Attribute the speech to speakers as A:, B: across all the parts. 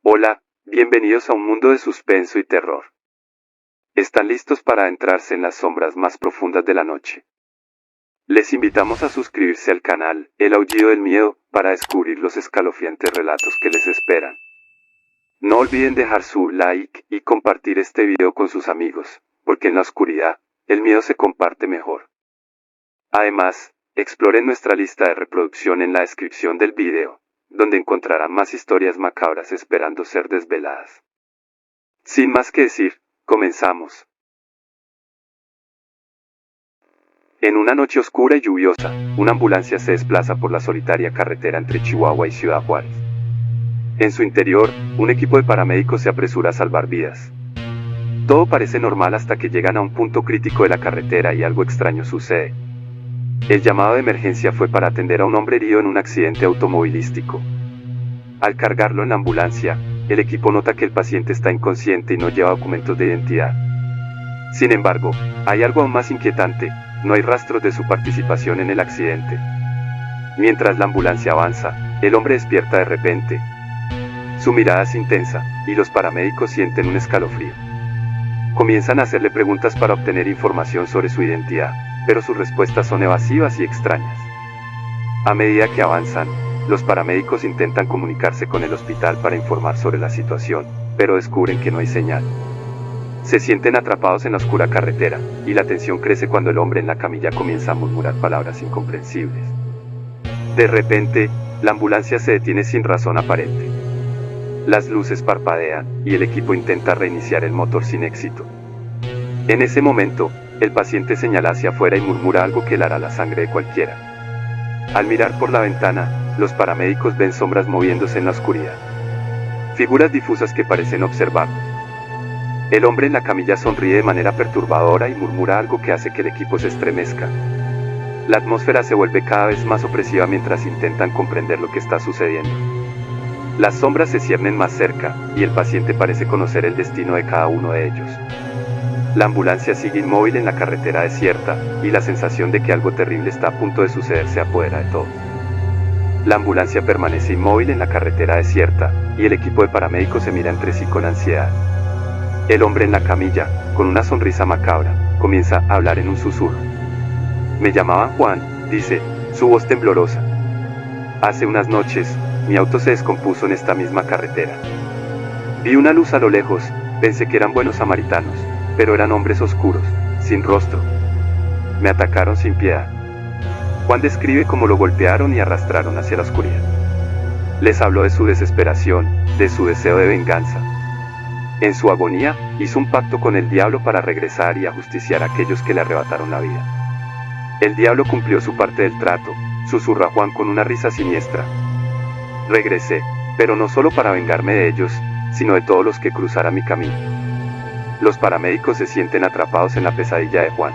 A: Hola, bienvenidos a un mundo de suspenso y terror. ¿Están listos para adentrarse en las sombras más profundas de la noche? Les invitamos a suscribirse al canal El Aullido del Miedo para descubrir los escalofriantes relatos que les esperan. No olviden dejar su like y compartir este video con sus amigos, porque en la oscuridad, el miedo se comparte mejor. Además, exploren nuestra lista de reproducción en la descripción del video, donde encontrarán más historias macabras esperando ser desveladas. Sin más que decir, comenzamos. En una noche oscura y lluviosa, una ambulancia se desplaza por la solitaria carretera entre Chihuahua y Ciudad Juárez. En su interior, un equipo de paramédicos se apresura a salvar vidas. Todo parece normal hasta que llegan a un punto crítico de la carretera y algo extraño sucede. El llamado de emergencia fue para atender a un hombre herido en un accidente automovilístico. Al cargarlo en la ambulancia, el equipo nota que el paciente está inconsciente y no lleva documentos de identidad. Sin embargo, hay algo aún más inquietante: no hay rastros de su participación en el accidente. Mientras la ambulancia avanza, el hombre despierta de repente. Su mirada es intensa, y los paramédicos sienten un escalofrío. Comienzan a hacerle preguntas para obtener información sobre su identidad, pero sus respuestas son evasivas y extrañas. A medida que avanzan, los paramédicos intentan comunicarse con el hospital para informar sobre la situación, pero descubren que no hay señal. Se sienten atrapados en la oscura carretera, y la tensión crece cuando el hombre en la camilla comienza a murmurar palabras incomprensibles. De repente, la ambulancia se detiene sin razón aparente. Las luces parpadean, y el equipo intenta reiniciar el motor sin éxito. En ese momento, el paciente señala hacia afuera y murmura algo que helará la sangre de cualquiera. Al mirar por la ventana, los paramédicos ven sombras moviéndose en la oscuridad. Figuras difusas que parecen observarlos. El hombre en la camilla sonríe de manera perturbadora y murmura algo que hace que el equipo se estremezca. La atmósfera se vuelve cada vez más opresiva mientras intentan comprender lo que está sucediendo. Las sombras se ciernen más cerca, y el paciente parece conocer el destino de cada uno de ellos. La ambulancia sigue inmóvil en la carretera desierta, y la sensación de que algo terrible está a punto de suceder se apodera de todos. La ambulancia permanece inmóvil en la carretera desierta, y el equipo de paramédicos se mira entre sí con ansiedad. El hombre en la camilla, con una sonrisa macabra, comienza a hablar en un susurro. Me llamaban Juan, dice, su voz temblorosa. Hace unas noches, mi auto se descompuso en esta misma carretera. Vi una luz a lo lejos, pensé que eran buenos samaritanos, pero eran hombres oscuros, sin rostro. Me atacaron sin piedad. Juan describe cómo lo golpearon y arrastraron hacia la oscuridad. Les habló de su desesperación, de su deseo de venganza. En su agonía, hizo un pacto con el diablo para regresar y ajusticiar a aquellos que le arrebataron la vida. El diablo cumplió su parte del trato, susurra Juan con una risa siniestra. Regresé, pero no solo para vengarme de ellos, sino de todos los que cruzaran mi camino. Los paramédicos se sienten atrapados en la pesadilla de Juan.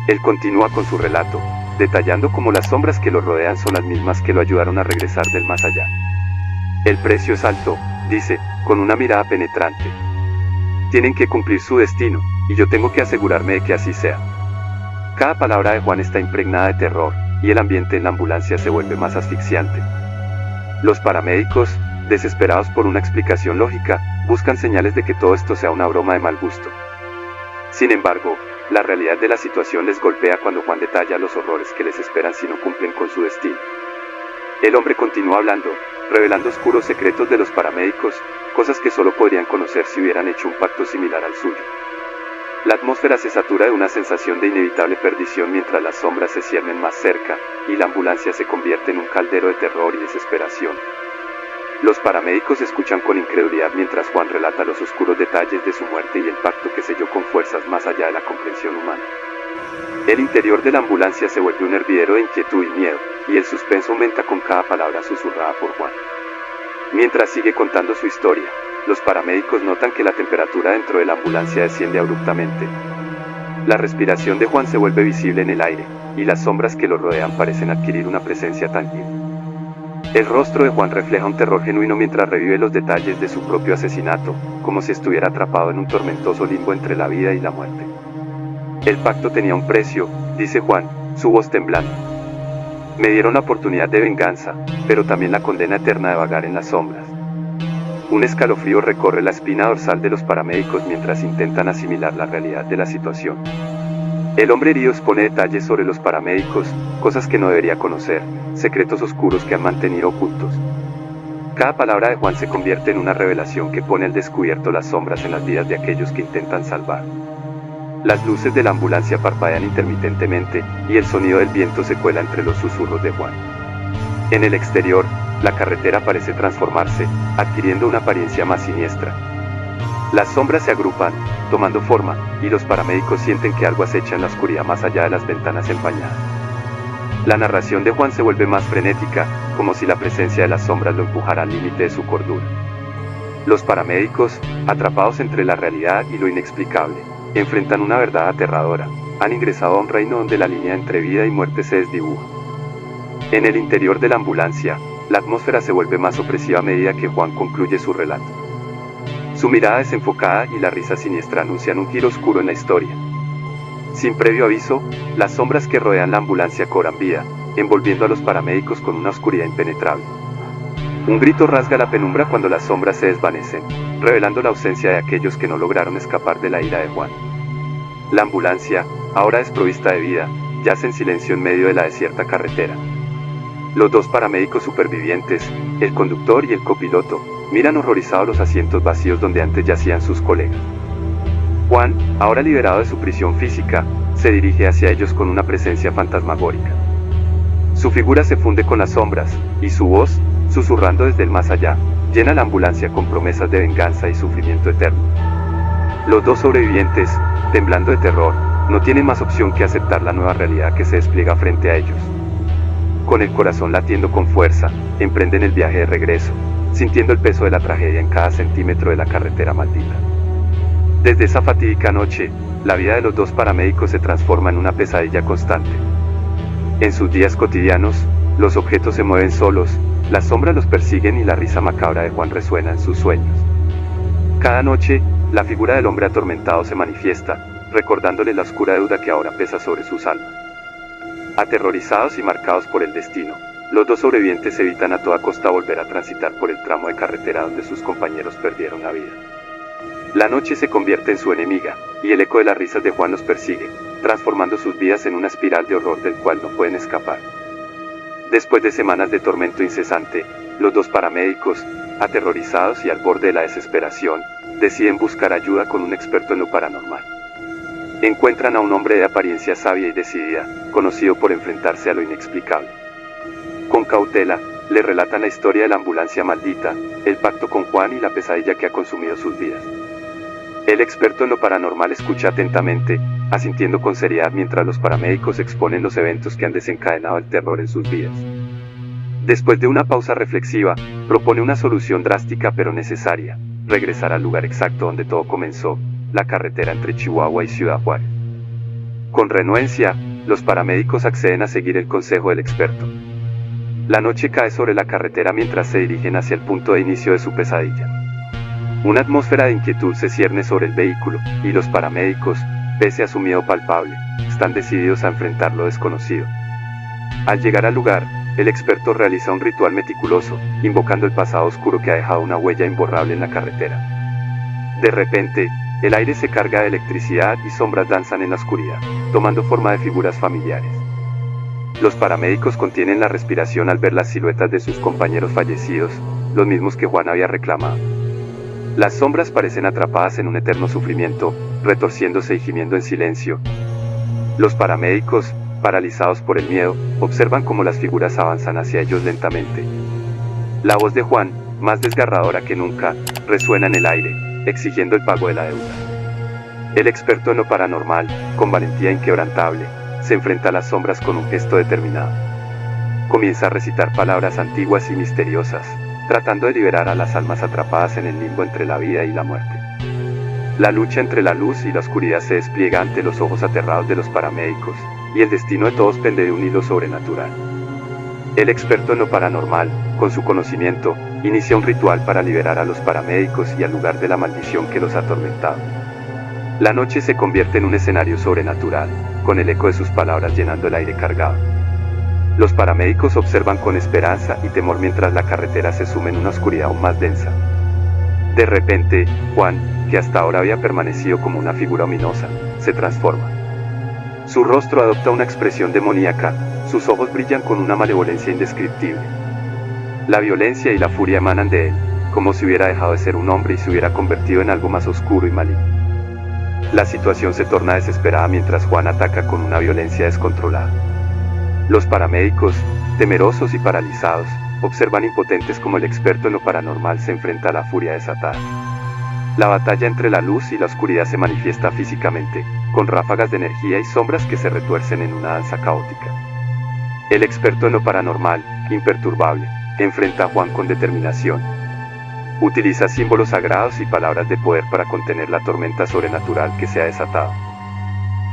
A: Él continúa con su relato, detallando cómo las sombras que lo rodean son las mismas que lo ayudaron a regresar del más allá. El precio es alto, dice, con una mirada penetrante. Tienen que cumplir su destino, y yo tengo que asegurarme de que así sea. Cada palabra de Juan está impregnada de terror, y el ambiente en la ambulancia se vuelve más asfixiante. Los paramédicos, desesperados por una explicación lógica, buscan señales de que todo esto sea una broma de mal gusto. Sin embargo, la realidad de la situación les golpea cuando Juan detalla los horrores que les esperan si no cumplen con su destino. El hombre continúa hablando, revelando oscuros secretos de los paramédicos, cosas que solo podrían conocer si hubieran hecho un pacto similar al suyo. La atmósfera se satura de una sensación de inevitable perdición mientras las sombras se ciernen más cerca, y la ambulancia se convierte en un caldero de terror y desesperación. Los paramédicos escuchan con incredulidad mientras Juan relata los oscuros detalles de su muerte y el pacto que selló con fuerzas más allá de la comprensión humana. El interior de la ambulancia se vuelve un hervidero de inquietud y miedo, y el suspenso aumenta con cada palabra susurrada por Juan. Mientras sigue contando su historia, los paramédicos notan que la temperatura dentro de la ambulancia desciende abruptamente. La respiración de Juan se vuelve visible en el aire, y las sombras que lo rodean parecen adquirir una presencia tangible. El rostro de Juan refleja un terror genuino mientras revive los detalles de su propio asesinato, como si estuviera atrapado en un tormentoso limbo entre la vida y la muerte. El pacto tenía un precio, dice Juan, su voz temblando. Me dieron la oportunidad de venganza, pero también la condena eterna de vagar en las sombras. Un escalofrío recorre la espina dorsal de los paramédicos mientras intentan asimilar la realidad de la situación. El hombre herido expone detalles sobre los paramédicos, cosas que no debería conocer, secretos oscuros que han mantenido ocultos. Cada palabra de Juan se convierte en una revelación que pone al descubierto las sombras en las vidas de aquellos que intentan salvar. Las luces de la ambulancia parpadean intermitentemente, y el sonido del viento se cuela entre los susurros de Juan. En el exterior, la carretera parece transformarse, adquiriendo una apariencia más siniestra. Las sombras se agrupan, tomando forma, y los paramédicos sienten que algo acecha en la oscuridad más allá de las ventanas empañadas. La narración de Juan se vuelve más frenética, como si la presencia de las sombras lo empujara al límite de su cordura. Los paramédicos, atrapados entre la realidad y lo inexplicable, enfrentan una verdad aterradora. Han ingresado a un reino donde la línea entre vida y muerte se desdibuja. En el interior de la ambulancia, la atmósfera se vuelve más opresiva a medida que Juan concluye su relato. Su mirada desenfocada y la risa siniestra anuncian un giro oscuro en la historia. Sin previo aviso, las sombras que rodean la ambulancia cobran vida, envolviendo a los paramédicos con una oscuridad impenetrable. Un grito rasga la penumbra cuando las sombras se desvanecen, revelando la ausencia de aquellos que no lograron escapar de la ira de Juan. La ambulancia, ahora desprovista de vida, yace en silencio en medio de la desierta carretera. Los dos paramédicos supervivientes, el conductor y el copiloto, miran horrorizados los asientos vacíos donde antes yacían sus colegas. Juan, ahora liberado de su prisión física, se dirige hacia ellos con una presencia fantasmagórica. Su figura se funde con las sombras, y su voz, susurrando desde el más allá, llena la ambulancia con promesas de venganza y sufrimiento eterno. Los dos sobrevivientes, temblando de terror, no tienen más opción que aceptar la nueva realidad que se despliega frente a ellos. Con el corazón latiendo con fuerza, emprenden el viaje de regreso, sintiendo el peso de la tragedia en cada centímetro de la carretera maldita. Desde esa fatídica noche, la vida de los dos paramédicos se transforma en una pesadilla constante. En sus días cotidianos, los objetos se mueven solos, las sombras los persiguen y la risa macabra de Juan resuena en sus sueños. Cada noche, la figura del hombre atormentado se manifiesta, recordándole la oscura deuda que ahora pesa sobre sus almas. Aterrorizados y marcados por el destino, los dos sobrevivientes evitan a toda costa volver a transitar por el tramo de carretera donde sus compañeros perdieron la vida. La noche se convierte en su enemiga, y el eco de las risas de Juan los persigue, transformando sus vidas en una espiral de horror del cual no pueden escapar. Después de semanas de tormento incesante, los dos paramédicos, aterrorizados y al borde de la desesperación, deciden buscar ayuda con un experto en lo paranormal. Encuentran a un hombre de apariencia sabia y decidida, conocido por enfrentarse a lo inexplicable. Con cautela, le relatan la historia de la ambulancia maldita, el pacto con Juan y la pesadilla que ha consumido sus vidas. El experto en lo paranormal escucha atentamente, asintiendo con seriedad mientras los paramédicos exponen los eventos que han desencadenado el terror en sus vidas. Después de una pausa reflexiva, propone una solución drástica pero necesaria: regresar al lugar exacto donde todo comenzó, la carretera entre Chihuahua y Ciudad Juárez. Con renuencia, los paramédicos acceden a seguir el consejo del experto. La noche cae sobre la carretera mientras se dirigen hacia el punto de inicio de su pesadilla. Una atmósfera de inquietud se cierne sobre el vehículo, y los paramédicos, pese a su miedo palpable, están decididos a enfrentar lo desconocido. Al llegar al lugar, el experto realiza un ritual meticuloso, invocando el pasado oscuro que ha dejado una huella imborrable en la carretera. De repente, el aire se carga de electricidad y sombras danzan en la oscuridad, tomando forma de figuras familiares. Los paramédicos contienen la respiración al ver las siluetas de sus compañeros fallecidos, los mismos que Juan había reclamado. Las sombras parecen atrapadas en un eterno sufrimiento, retorciéndose y gimiendo en silencio. Los paramédicos, paralizados por el miedo, observan cómo las figuras avanzan hacia ellos lentamente. La voz de Juan, más desgarradora que nunca, resuena en el aire, exigiendo el pago de la deuda. El experto en lo paranormal, con valentía inquebrantable, se enfrenta a las sombras con un gesto determinado. Comienza a recitar palabras antiguas y misteriosas, tratando de liberar a las almas atrapadas en el limbo entre la vida y la muerte. La lucha entre la luz y la oscuridad se despliega ante los ojos aterrados de los paramédicos, y el destino de todos pende de un hilo sobrenatural. El experto en lo paranormal, con su conocimiento, inicia un ritual para liberar a los paramédicos y al lugar de la maldición que los ha atormentado. La noche se convierte en un escenario sobrenatural, con el eco de sus palabras llenando el aire cargado. Los paramédicos observan con esperanza y temor mientras la carretera se sume en una oscuridad aún más densa. De repente, Juan, que hasta ahora había permanecido como una figura ominosa, se transforma. Su rostro adopta una expresión demoníaca, sus ojos brillan con una malevolencia indescriptible. La violencia y la furia emanan de él, como si hubiera dejado de ser un hombre y se hubiera convertido en algo más oscuro y maligno. La situación se torna desesperada mientras Juan ataca con una violencia descontrolada. Los paramédicos, temerosos y paralizados, observan impotentes como el experto en lo paranormal se enfrenta a la furia desatada. La batalla entre la luz y la oscuridad se manifiesta físicamente, con ráfagas de energía y sombras que se retuercen en una danza caótica. El experto en lo paranormal, imperturbable, enfrenta a Juan con determinación. Utiliza símbolos sagrados y palabras de poder para contener la tormenta sobrenatural que se ha desatado.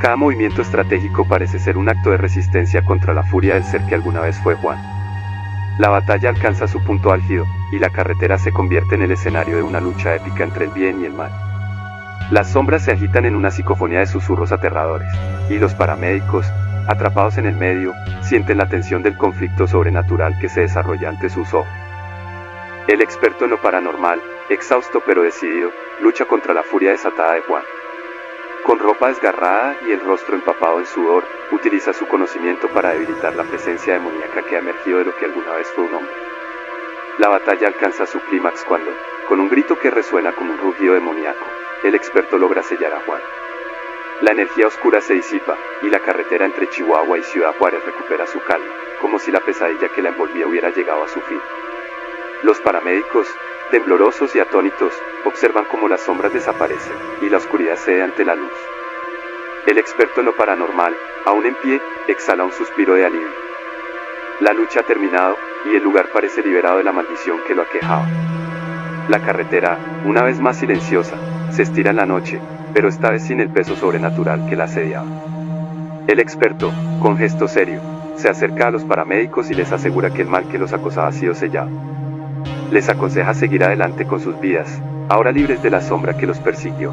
A: Cada movimiento estratégico parece ser un acto de resistencia contra la furia del ser que alguna vez fue Juan. La batalla alcanza su punto álgido, y la carretera se convierte en el escenario de una lucha épica entre el bien y el mal. Las sombras se agitan en una psicofonía de susurros aterradores, y los paramédicos, atrapados en el medio, sienten la tensión del conflicto sobrenatural que se desarrolla ante sus ojos. El experto en lo paranormal, exhausto pero decidido, lucha contra la furia desatada de Juan. Con ropa desgarrada y el rostro empapado en sudor, utiliza su conocimiento para debilitar la presencia demoníaca que ha emergido de lo que alguna vez fue un hombre. La batalla alcanza su clímax cuando, con un grito que resuena como un rugido demoníaco, el experto logra sellar a Juan. La energía oscura se disipa, y la carretera entre Chihuahua y Ciudad Juárez recupera su calma, como si la pesadilla que la envolvía hubiera llegado a su fin. Los paramédicos, temblorosos y atónitos, observan cómo las sombras desaparecen, y la oscuridad cede ante la luz. El experto en lo paranormal, aún en pie, exhala un suspiro de alivio. La lucha ha terminado, y el lugar parece liberado de la maldición que lo aquejaba. La carretera, una vez más silenciosa, se estira en la noche, pero esta vez sin el peso sobrenatural que la asediaba. El experto, con gesto serio, se acerca a los paramédicos y les asegura que el mal que los acosaba ha sido sellado. Les aconseja seguir adelante con sus vidas, ahora libres de la sombra que los persiguió.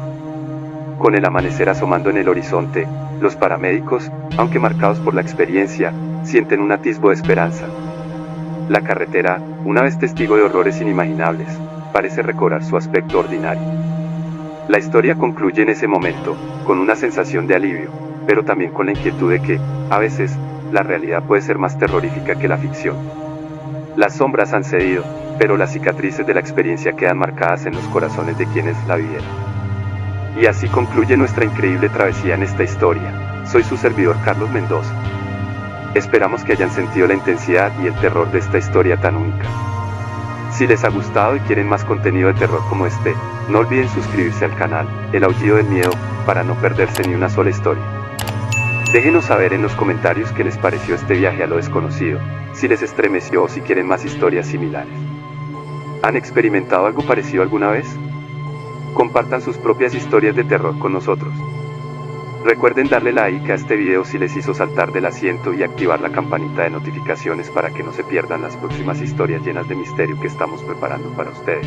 A: Con el amanecer asomando en el horizonte, los paramédicos, aunque marcados por la experiencia, sienten un atisbo de esperanza. La carretera, una vez testigo de horrores inimaginables, parece recobrar su aspecto ordinario. La historia concluye en ese momento, con una sensación de alivio, pero también con la inquietud de que, a veces, la realidad puede ser más terrorífica que la ficción. Las sombras han cedido, pero las cicatrices de la experiencia quedan marcadas en los corazones de quienes la vivieron. Y así concluye nuestra increíble travesía en esta historia. Soy su servidor Carlos Mendoza. Esperamos que hayan sentido la intensidad y el terror de esta historia tan única. Si les ha gustado y quieren más contenido de terror como este, no olviden suscribirse al canal, El Aullido del Miedo, para no perderse ni una sola historia. Déjenos saber en los comentarios qué les pareció este viaje a lo desconocido, si les estremeció o si quieren más historias similares. ¿Han experimentado algo parecido alguna vez? Compartan sus propias historias de terror con nosotros. Recuerden darle like a este video si les hizo saltar del asiento y activar la campanita de notificaciones para que no se pierdan las próximas historias llenas de misterio que estamos preparando para ustedes.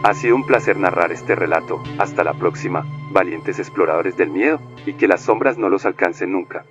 A: Ha sido un placer narrar este relato. Hasta la próxima, valientes exploradores del miedo, y que las sombras no los alcancen nunca.